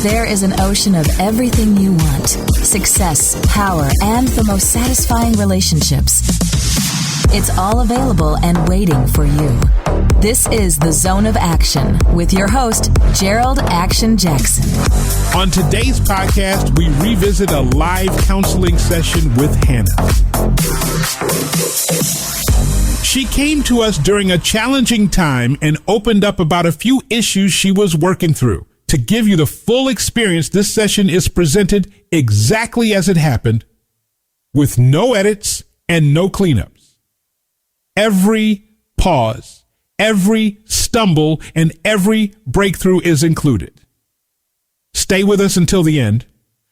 There is an ocean of everything you want: success, power, and the most satisfying relationships. It's all available and waiting for you. This is The Zone of Action with your host, Gerald Action Jackson. On today's podcast, we revisit a live counseling session with Hannah. She came to us during a challenging time and opened up about a few issues she was working through. To give you the full experience, this session is presented exactly as it happened, with no edits and no cleanups. Every pause, every stumble, and every breakthrough is included. Stay with us until the end,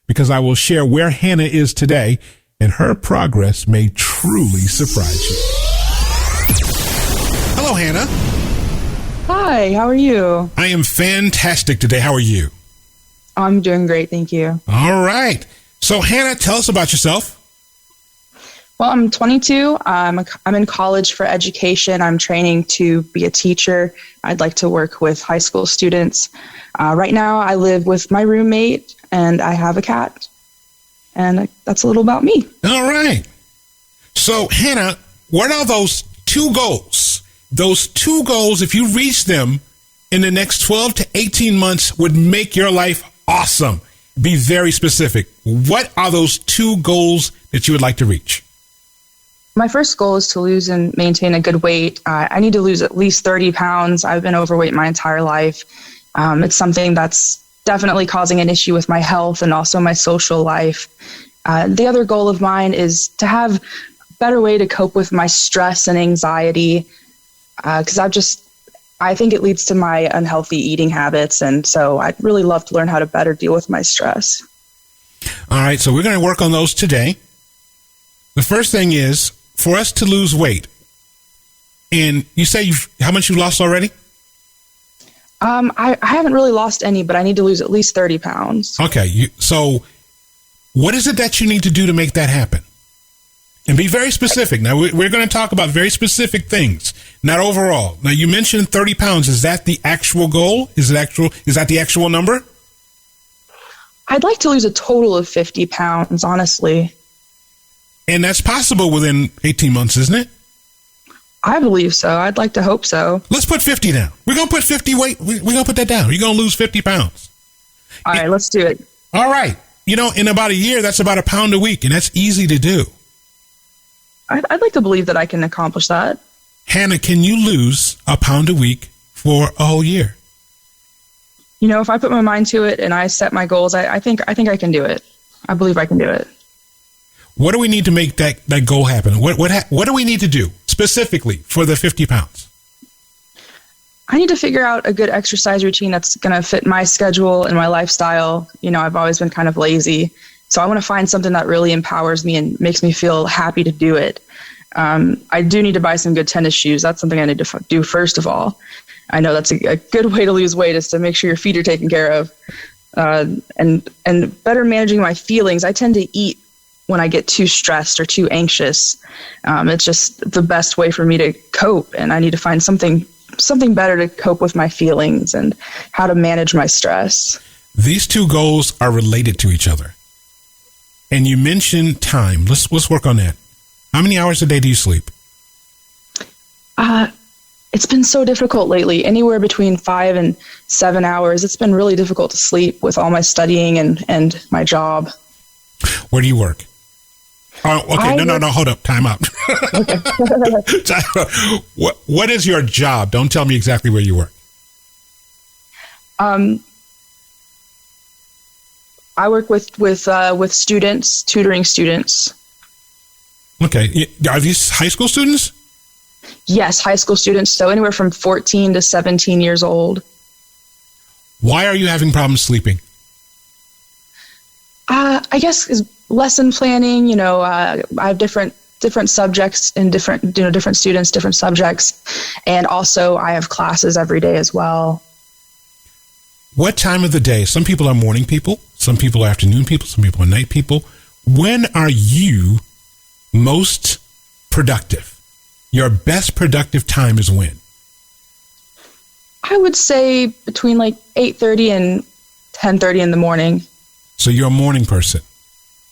because I will share where Hannah is today, and her progress may truly surprise you. Hello, Hannah. Hi, how are you? I am fantastic today. How are you? I'm doing great, thank you. All right. So, Hannah, tell us about yourself. Well, I'm 22. I'm in college for education. I'm training to be a teacher. I'd like to work with high school students. Right now, I live with my roommate, and I have a cat. And that's a little about me. All right. So, Hannah, what are those two goals? Those two goals, if you reach them in the next 12 to 18 months, would make your life awesome. Be very specific. What are those two goals that you would like to reach? My first goal is to lose and maintain a good weight. I need to lose at least 30 pounds. I've been overweight my entire life. It's something that's definitely causing an issue with my health and also my social life. The other goal of mine is to have a better way to cope with my stress and anxiety. Because I think it leads to my unhealthy eating habits. And so I'd really love to learn how to better deal with my stress. All right. So we're going to work on those today. The first thing is for us to lose weight. And you say how much you lost already? I haven't really lost any, but I need to lose at least 30 pounds. Okay. So what is it that you need to do to make that happen? And be very specific. Now, we're going to talk about very specific things, not overall. Now, you mentioned 30 pounds. Is that the actual goal? Is that the actual number? I'd like to lose a total of 50 pounds, honestly. And that's possible within 18 months, isn't it? I believe so. I'd like to hope so. Let's put 50 down. We're going to put 50 weight. We're going to put that down. You're going to lose 50 pounds. All right, let's do it. All right. In about a year, that's about a pound a week, and that's easy to do. I'd like to believe that I can accomplish that. Hannah, can you lose a pound a week for a whole year? If I put my mind to it and I set my goals, I think I can do it. I believe I can do it. What do we need to make that goal happen? What do we need to do specifically for the 50 pounds? I need to figure out a good exercise routine that's going to fit my schedule and my lifestyle. I've always been kind of lazy. So I want to find something that really empowers me and makes me feel happy to do it. I do need to buy some good tennis shoes. That's something I need to do first of all. I know that's a good way to lose weight is to make sure your feet are taken care of. And better managing my feelings. I tend to eat when I get too stressed or too anxious. It's just the best way for me to cope. And I need to find something better to cope with my feelings and how to manage my stress. These two goals are related to each other. And you mentioned time. Let's work on that. How many hours a day do you sleep? It's been so difficult lately, anywhere between 5 and 7 hours. It's been really difficult to sleep with all my studying and my job. Where do you work? Oh, okay. No, hold up. Time out. Okay. What is your job? Don't tell me exactly where you work. I work with students, tutoring students. Okay. Are these high school students? Yes, high school students. So anywhere from 14 to 17 years old. Why are you having problems sleeping? I guess is lesson planning. I have different subjects and different students, different subjects, and also I have classes every day as well. What time of the day? Some people are morning people, some people are afternoon people, some people are night people. When are you most productive? Your best productive time is when? I would say between like 8:30 and 10:30 in the morning. So you're a morning person.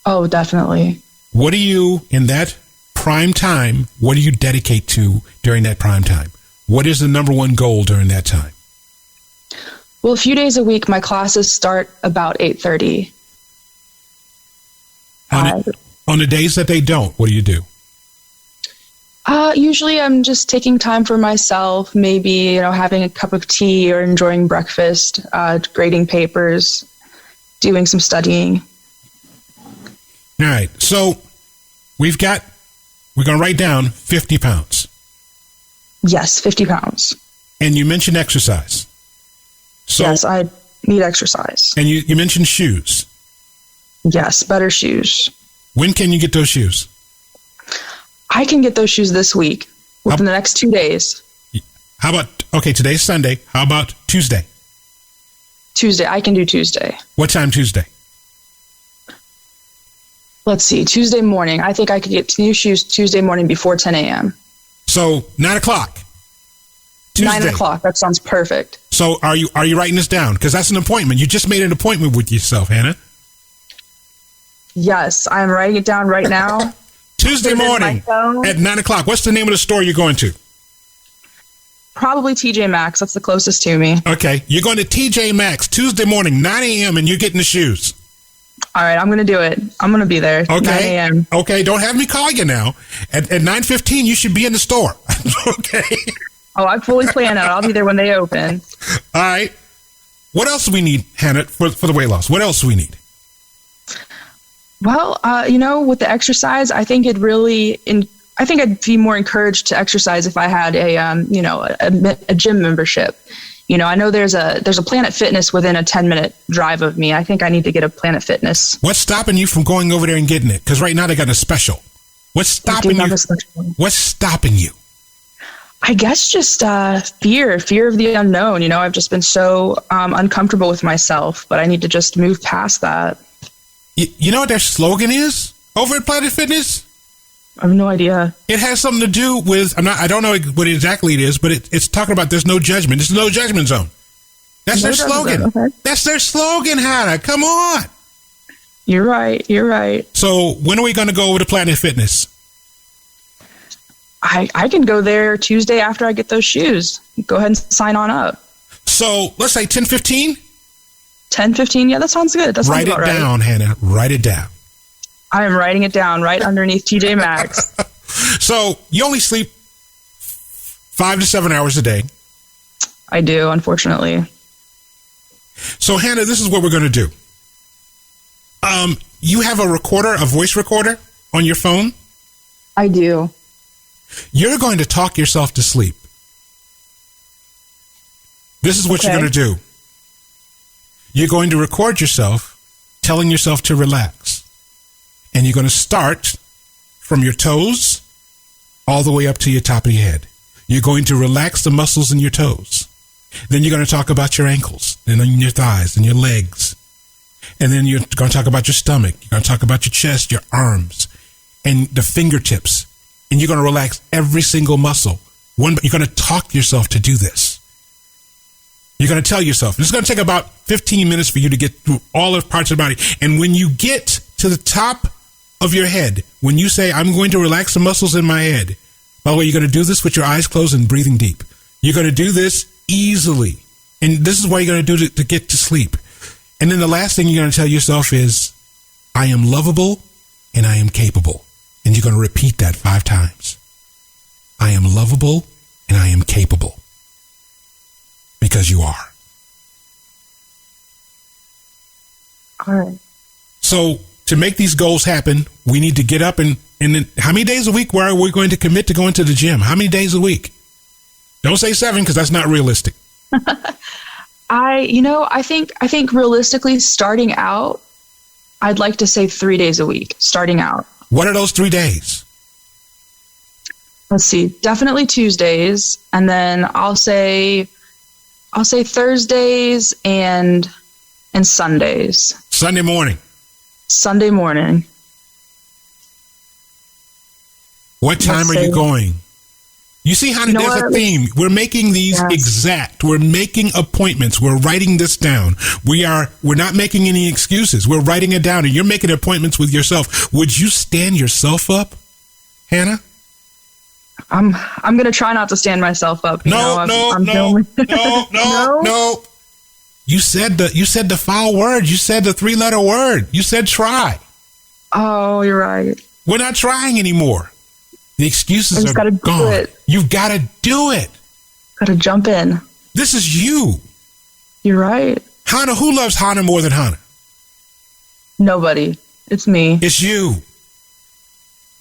Oh, definitely. What do you, in that prime time, what do you dedicate to during that prime time? What is the number one goal during that time? Well, a few days a week, my classes start about 8:30. On the days that they don't, what do you do? Usually I'm just taking time for myself, maybe, having a cup of tea or enjoying breakfast, grading papers, doing some studying. All right. So we're going to write down 50 pounds. Yes, 50 pounds. And you mentioned exercise. So, yes, I need exercise. And you mentioned shoes. Yes, better shoes. When can you get those shoes? I can get those shoes this week, within the next 2 days. How about, okay, today's Sunday. How about Tuesday? Tuesday, I can do Tuesday. What time Tuesday? Let's see, Tuesday morning. I think I could get new shoes Tuesday morning before 10 a.m. So 9 o'clock. Tuesday. 9 o'clock, that sounds perfect. So are you writing this down? Because that's an appointment. You just made an appointment with yourself, Hannah. Yes, I'm writing it down right now. Tuesday morning at 9 o'clock. What's the name of the store you're going to? Probably TJ Maxx. That's the closest to me. Okay. You're going to TJ Maxx Tuesday morning, 9 a.m., and you're getting the shoes. All right. I'm going to do it. I'm going to be there. Okay. 9 a.m. Okay. Don't have me call you now. At 9:15, you should be in the store. Okay. Oh, I fully plan it. I'll be there when they open. All right. What else do we need, Hannah, for the weight loss? What else do we need? Well, with the exercise, I think I'd be more encouraged to exercise if I had a gym membership. I know there's a Planet Fitness within a 10-minute drive of me. I think I need to get a Planet Fitness. What's stopping you from going over there and getting it? Because right now they got a special. What's stopping you? What's stopping you? I guess just fear of the unknown. I've just been so uncomfortable with myself, but I need to just move past that. You know what their slogan is over at Planet Fitness? I have no idea. It has something to do with, I don't know what exactly it is, but it's talking about there's no judgment. It's no judgment zone. That's their slogan. Okay. That's their slogan, Hannah. Come on. You're right. So when are we going to go over to Planet Fitness? I can go there Tuesday after I get those shoes. Go ahead and sign on up. So let's say 10:15? 10:15, yeah, that sounds good. Write it down, Hannah. Write it down. I am writing it down right underneath TJ Maxx. So you only sleep 5 to 7 hours a day. I do, unfortunately. So Hannah, this is what we're going to do. You have a voice recorder on your phone? I do. You're going to talk yourself to sleep. This is what you're going to do. You're going to record yourself telling yourself to relax. And you're going to start from your toes all the way up to your top of your head. You're going to relax the muscles in your toes. Then you're going to talk about your ankles, and then your thighs and your legs. And then you're going to talk about your stomach. You're going to talk about your chest, your arms, and the fingertips. And you're going to relax every single muscle. You're going to talk yourself to do this. You're going to tell yourself. It's going to take about 15 minutes for you to get through all the parts of the body. And when you get to the top of your head, when you say, I'm going to relax the muscles in my head, by the way, you're going to do this with your eyes closed and breathing deep. You're going to do this easily. And this is what you're going to do to get to sleep. And then the last thing you're going to tell yourself is, I am lovable and I am capable. And you're going to repeat that 5 times. I am lovable and I am capable. Because you are. All right. So to make these goals happen, we need to get up and then how many days a week where are we going to commit to going to the gym? How many days a week? Don't say 7 because that's not realistic. I think realistically starting out, I'd like to say 3 days a week starting out. What are those 3 days? Let's see, definitely Tuesdays. And then I'll say Thursdays and Sundays. Sunday morning. Sunday morning. What time are you going? You see how You know there's a what? theme. We're making these Yes. exact. We're making appointments. We're writing this down. We're not making any excuses. We're writing it down, and you're making appointments with yourself. Would you stand yourself up, Hannah? I'm going to try not to stand myself up. No. You said the foul word. You said the 3-letter word. You said try. Oh, you're right. We're not trying anymore. The excuses I just are gotta do gone. it. You've got to do it. Got to jump in. This is you. You're right. Hannah, who loves Hannah more than Hannah? Nobody. It's me. It's you.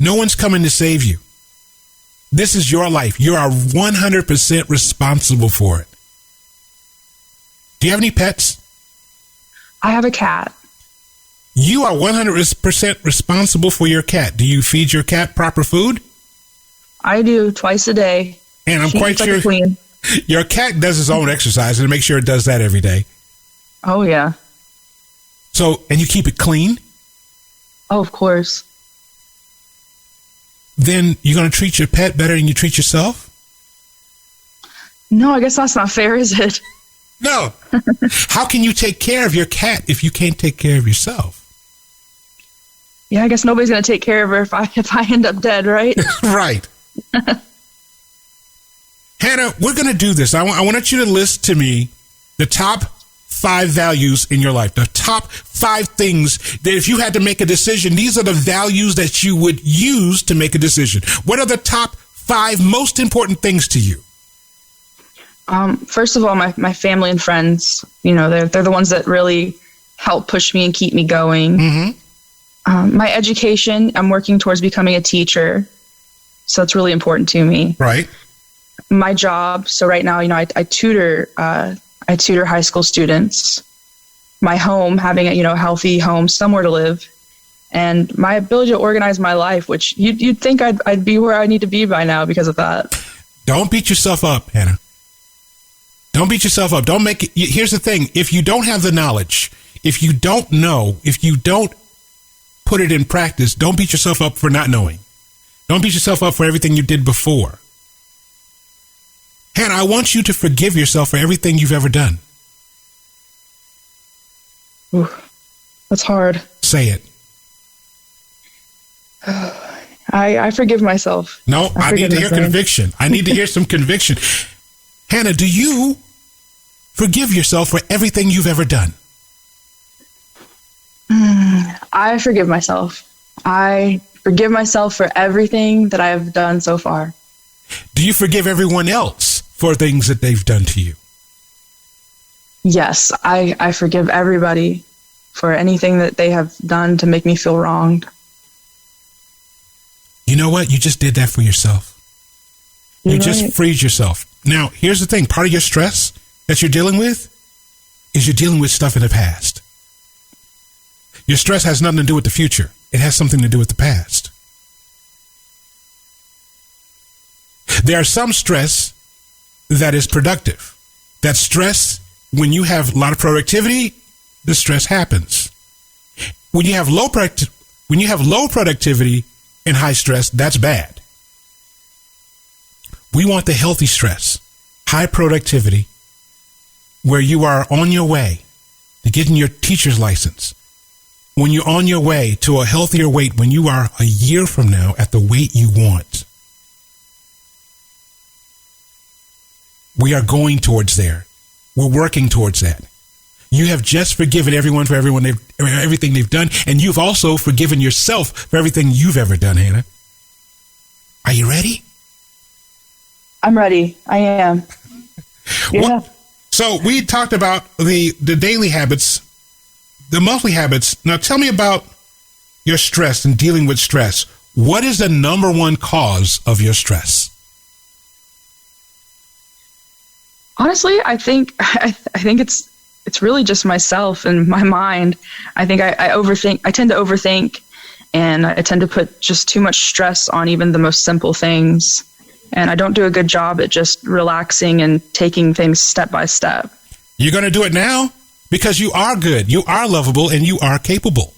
No one's coming to save you. This is your life. You are 100% responsible for it. Do you have any pets? I have a cat. You are 100% responsible for your cat. Do you feed your cat proper food? I do twice a day. And I'm She quite eats like sure a queen. your cat does its own exercise and make sure it does that every day. Oh, yeah. So, and you keep it clean? Oh, of course. Then you're going to treat your pet better than you treat yourself? No, I guess that's not fair, is it? No. How can you take care of your cat if you can't take care of yourself? Yeah, I guess nobody's going to take care of her if I end up dead, right? Right. Hannah, we're going to do this. I want you to list to me the top 5 values in your life, the top 5 things that if you had to make a decision, these are the values that you would use to make a decision. What are the top 5 most important things to you? First of all, my family and friends, they're the ones that really help push me and keep me going. Mm-hmm. My education, I'm working towards becoming a teacher. So it's really important to me. Right. My job. So right now, I tutor high school students. My home, having a healthy home, somewhere to live, and my ability to organize my life, which you'd think I'd be where I need to be by now because of that. Don't beat yourself up, Hannah. Don't beat yourself up. Don't make it. Here's the thing. If you don't have the knowledge, if you don't know, if you don't put it in practice, don't beat yourself up for not knowing. Don't beat yourself up for everything you did before. Hannah, I want you to forgive yourself for everything you've ever done. Ooh, that's hard. Say it. I forgive myself. No, I need to hear conviction. I need to hear some conviction. Hannah, do you forgive yourself for everything you've ever done? I forgive myself. I forgive myself for everything that I've done so far. Do you forgive everyone else for things that they've done to you? Yes, I forgive everybody for anything that they have done to make me feel wronged. You know what? You just did that for yourself. You just freed yourself. Now, here's the thing. Part of your stress that you're dealing with is you're dealing with stuff in the past. Your stress has nothing to do with the future. It has something to do with the past. There's some stress that is productive. That stress, when you have a lot of productivity, the stress happens. When you have low productivity and high stress, that's bad. We want the healthy stress, high productivity, where you are on your way to getting your teacher's license. When you're on your way to a healthier weight, when you are a year from now at the weight you want. We are going towards there. We're working towards that. You have just forgiven everyone for everything they've done, and you've also forgiven yourself for everything you've ever done, Hannah. Are you ready? I'm ready. I am. Yeah. Well, so we talked about the daily habits, the monthly habits. Now tell me about your stress and dealing with stress. What is the number one cause of your stress? Honestly, I think it's really just myself and my mind. I think I overthink. I tend to overthink, and I tend to put just too much stress on even the most simple things. And I don't do a good job at just relaxing and taking things step by step. You're going to do it now because you are good, you are lovable, and you are capable.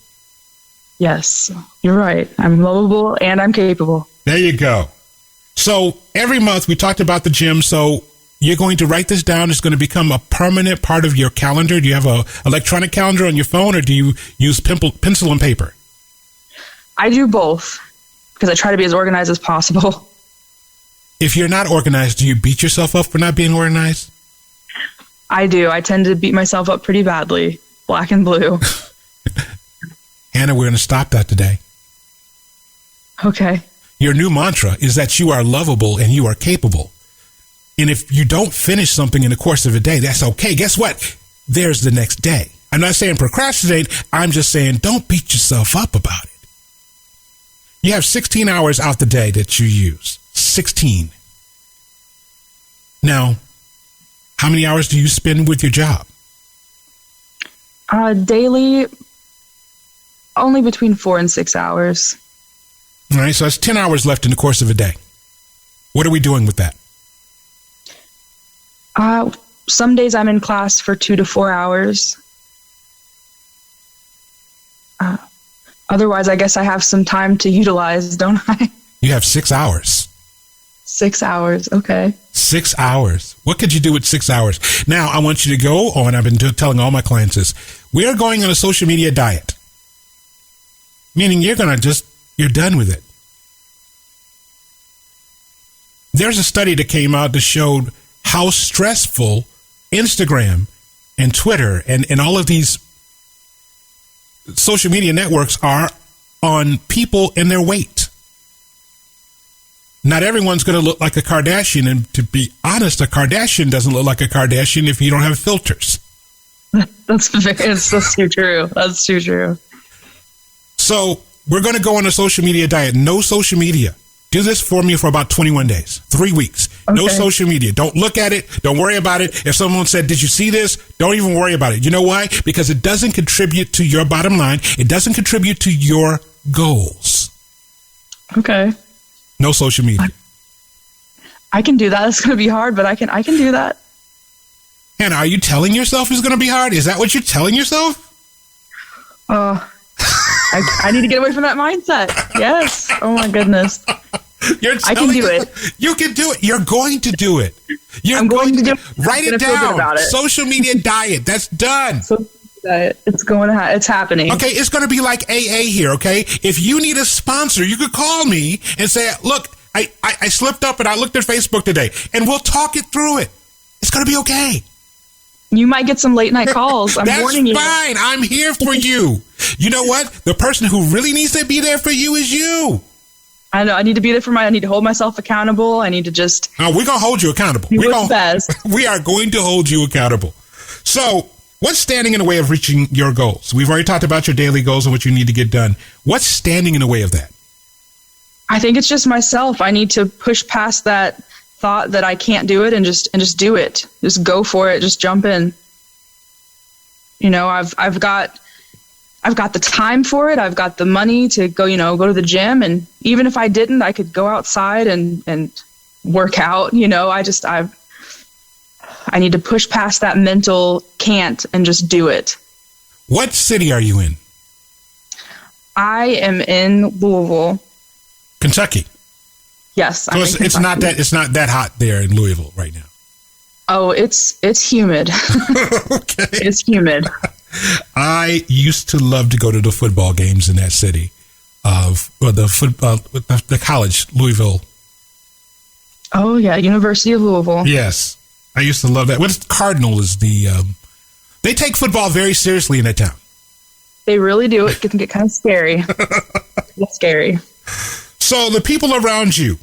Yes, you're right. I'm lovable and I'm capable. There you go. So every month we talked about the gym. So you're going to write this down. It's going to become a permanent part of your calendar. Do you have a electronic calendar on your phone, or do you use pencil and paper? I do both because I try to be as organized as possible. If you're not organized, do you beat yourself up for not being organized? I do. I tend to beat myself up pretty badly, black and blue. Hannah, we're going to stop that today. Okay. Your new mantra is that you are lovable and you are capable. And if you don't finish something in the course of a day, that's okay. Guess what? There's the next day. I'm not saying procrastinate. I'm just saying don't beat yourself up about it. You have 16 hours out the day that you use. 16. Now, how many hours do you spend with your job? Daily, only between 4 and 6 hours. All right, so that's 10 hours left in the course of a day. What are we doing with that? Some days I'm in class for 2 to 4 hours. Otherwise, I guess I have some time to utilize, don't I? You have 6 hours. 6 hours, okay. 6 hours. What could you do with 6 hours? Now, I want you to go on. I've been telling all my clients this. We are going on a social media diet. Meaning you're done with it. There's a study that came out that showed how stressful Instagram and Twitter and all of these social media networks are on people and their weight. Not everyone's going to look like a Kardashian. And to be honest, a Kardashian doesn't look like a Kardashian if you don't have filters. That's too true. That's too true. So we're going to go on a social media diet. No social media. Do this for me for about 21 days, 3 weeks. Okay. No social media. Don't look at it. Don't worry about it. If someone said, did you see this? Don't even worry about it. You know why? Because it doesn't contribute to your bottom line. It doesn't contribute to your goals. Okay. No social media. I can do that. It's going to be hard, but I can do that. Hannah, are you telling yourself it's going to be hard? Is that what you're telling yourself? I need to get away from that mindset. Yes. Oh my goodness. I can do it. You can do it. You're going to do it. I'm going to do it. Write it down. Social media diet. That's done. It's happening. Okay, it's going to be like AA here, okay? If you need a sponsor, you could call me and say, look, I slipped up and I looked at Facebook today, and we'll talk it through it. It's going to be okay. You might get some late night calls. I'm warning you. That's fine. I'm here for you. You know what? The person who really needs to be there for you is you. I know. I need to be there I need to hold myself accountable. I need to just... we're going to hold you accountable. We are going to hold you accountable. So, what's standing in the way of reaching your goals? We've already talked about your daily goals and what you need to get done. What's standing in the way of that? I think it's just myself. I need to push past that thought that I can't do it and just do it. Just go for it. Just jump in. You know, I've got the time for it. I've got the money to go to the gym. And even if I didn't, I could go outside and work out. You know, I need to push past that mental can't and just do it. What city are you in? I am in Louisville, Kentucky. Yes. So it's not that hot there in Louisville right now. Oh, it's humid. Okay. It's humid. I used to love to go to the football games in that city the college, Louisville. Oh yeah, University of Louisville. Yes. I used to love that. What's Cardinal is they take football very seriously in that town. They really do. It can get kind of scary. It's scary. So the people around you,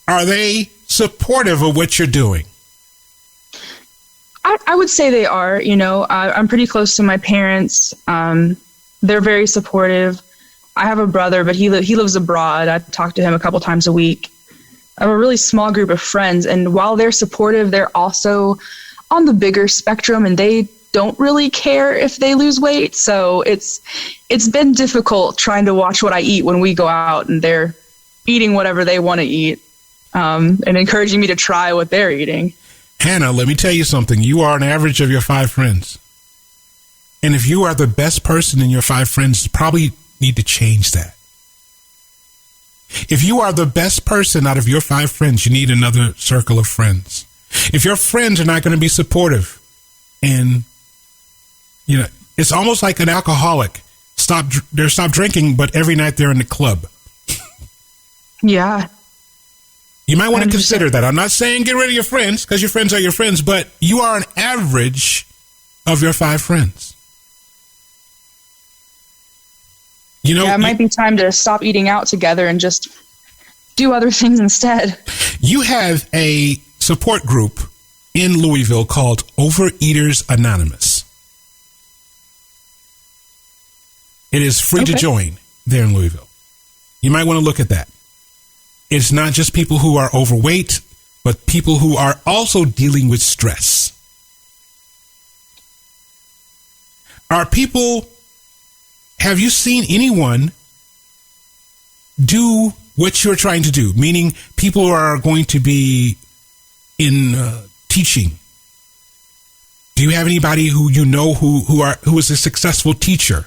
are they supportive of what you're doing? I would say they are. You know, I'm pretty close to my parents. They're very supportive. I have a brother, but he lives abroad. I talk to him a couple times a week. I have a really small group of friends, and while they're supportive, they're also on the bigger spectrum, and they don't really care if they lose weight. So it's been difficult trying to watch what I eat when we go out and they're eating whatever they want to eat, and encouraging me to try what they're eating. Hannah, let me tell you something. You are an average of your 5 friends. And if you are the best person in your 5 friends, you probably need to change that. If you are the best person out of your 5 friends, you need another circle of friends. If your friends are not going to be supportive, and it's almost like an alcoholic. They're stopped drinking, but every night they're in the club. Yeah. You might want to consider that. I'm not saying get rid of your friends, because your friends are your friends, but you are an average of your 5 friends. It might be time to stop eating out together and just do other things instead. You have a support group in Louisville called Overeaters Anonymous. It is free to join there in Louisville. You might want to look at that. It's not just people who are overweight, but people who are also dealing with stress. Have you seen anyone do what you're trying to do? Meaning people who are going to be in teaching. Do you have anybody who you know who is a successful teacher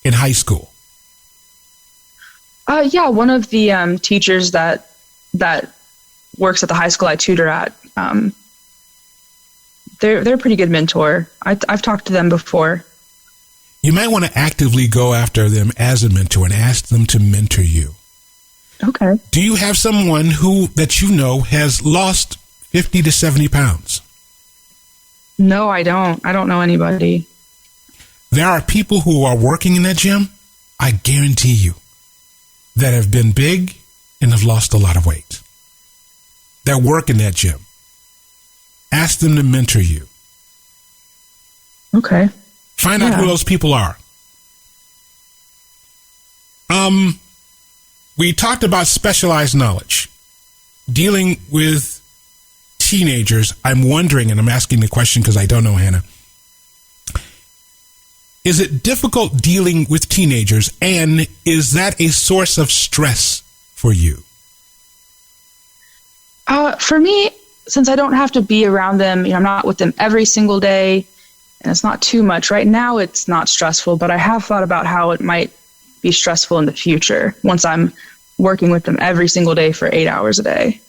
in high school? Yeah, one of the teachers that works at the high school I tutor at. They're a pretty good mentor. I've talked to them before. You might want to actively go after them as a mentor and ask them to mentor you. Okay. Do you have someone that you know has lost 50 to 70 pounds? No, I don't. I don't know anybody. There are people who are working in that gym, I guarantee you, that have been big and have lost a lot of weight. That work in that gym. Ask them to mentor you. Okay. Find out who those people are. We talked about specialized knowledge. Dealing with teenagers, I'm wondering, and I'm asking the question because I don't know, Hannah. Is it difficult dealing with teenagers, and is that a source of stress for you? For me, since I don't have to be around them, I'm not with them every single day, and it's not too much. Right now, it's not stressful, but I have thought about how it might be stressful in the future once I'm working with them every single day for 8 hours a day.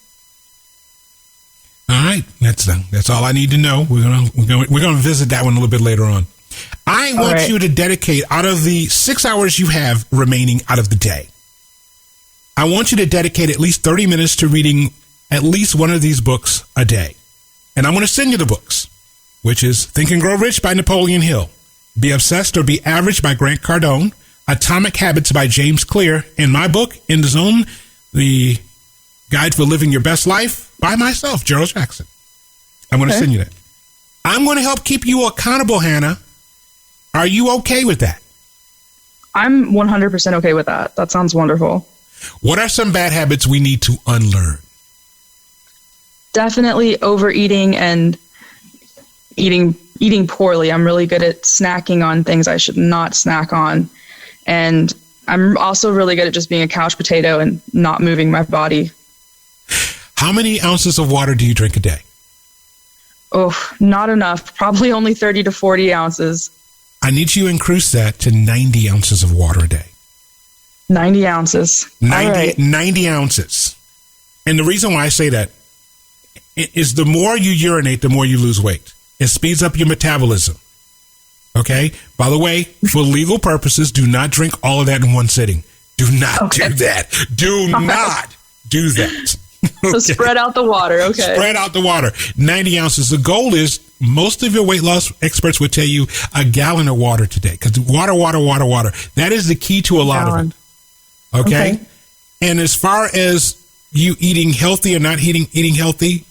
All right, that's all I need to know. We're gonna visit that one a little bit later on. I want you to dedicate, out of the 6 hours you have remaining out of the day, I want you to dedicate at least 30 minutes to reading at least one of these books a day. And I'm going to send you the books, which is Think and Grow Rich by Napoleon Hill, Be Obsessed or Be Average by Grant Cardone, Atomic Habits by James Clear, and my book, In the Zone, The Guide for Living Your Best Life by myself, Gerald Jackson. I'm going to send you that. I'm going to help keep you accountable, Hannah. Are you okay with that? I'm 100% okay with that. That sounds wonderful. What are some bad habits we need to unlearn? Definitely overeating and eating poorly. I'm really good at snacking on things I should not snack on. And I'm also really good at just being a couch potato and not moving my body. How many ounces of water do you drink a day? Oh, not enough. Probably only 30 to 40 ounces. I need you to increase that to 90 ounces of water a day. 90 ounces. 90 ounces. And the reason why I say that is the more you urinate, the more you lose weight. It speeds up your metabolism. Okay? By the way, for legal purposes, do not drink all of that in one sitting. Do not do that. Do not do that. So spread out the water, okay. Spread out the water. 90 ounces. The goal is, most of your weight loss experts would tell you a gallon of water today. Because water. That is the key to a lot of it. Okay? And as far as you eating healthy or not eating healthy,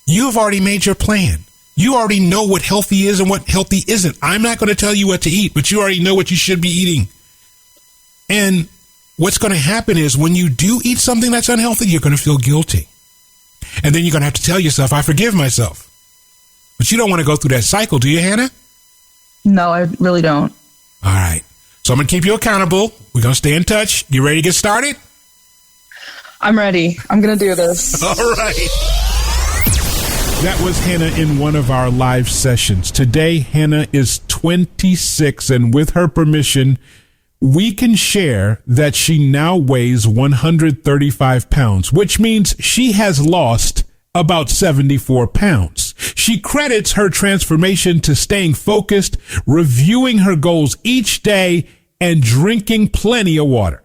you have already made your plan. You already know what healthy is and what healthy isn't. I'm not going to tell you what to eat, but you already know what you should be eating. And what's going to happen is when you do eat something that's unhealthy, you're going to feel guilty. And then you're going to have to tell yourself, I forgive myself. But you don't want to go through that cycle, do you, Hannah? No, I really don't. All right. So I'm going to keep you accountable. We're going to stay in touch. You ready to get started? I'm ready. I'm going to do this. All right. That was Hannah in one of our live sessions. Today, Hannah is 26, and with her permission, we can share that she now weighs 135 pounds, which means she has lost about 74 pounds. She credits her transformation to staying focused, reviewing her goals each day, and drinking plenty of water.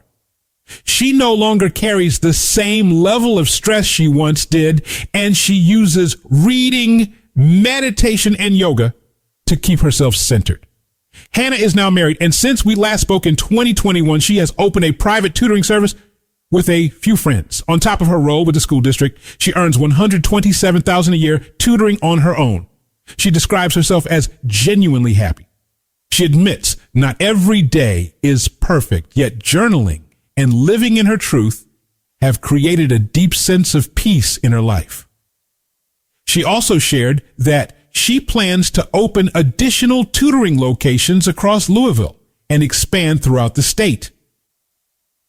She no longer carries the same level of stress she once did, and she uses reading, meditation, and yoga to keep herself centered. Hannah is now married, and since we last spoke in 2021, she has opened a private tutoring service with a few friends. On top of her role with the school district, she earns $127,000 a year tutoring on her own. She describes herself as genuinely happy. She admits not every day is perfect, yet journaling and living in her truth have created a deep sense of peace in her life. She also shared that she plans to open additional tutoring locations across Louisville and expand throughout the state.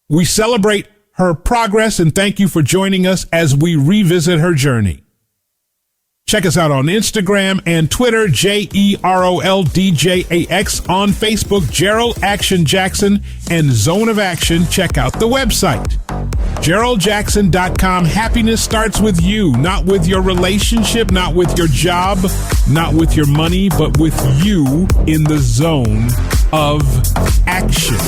We celebrate her progress and thank you for joining us as we revisit her journey. Check us out on Instagram and Twitter, JEROLDJAX, on Facebook, Gerald Action Jackson, and Zone of Action. Check out the website, GeraldJackson.com. Happiness starts with you, not with your relationship, not with your job, not with your money, but with you in the zone of action.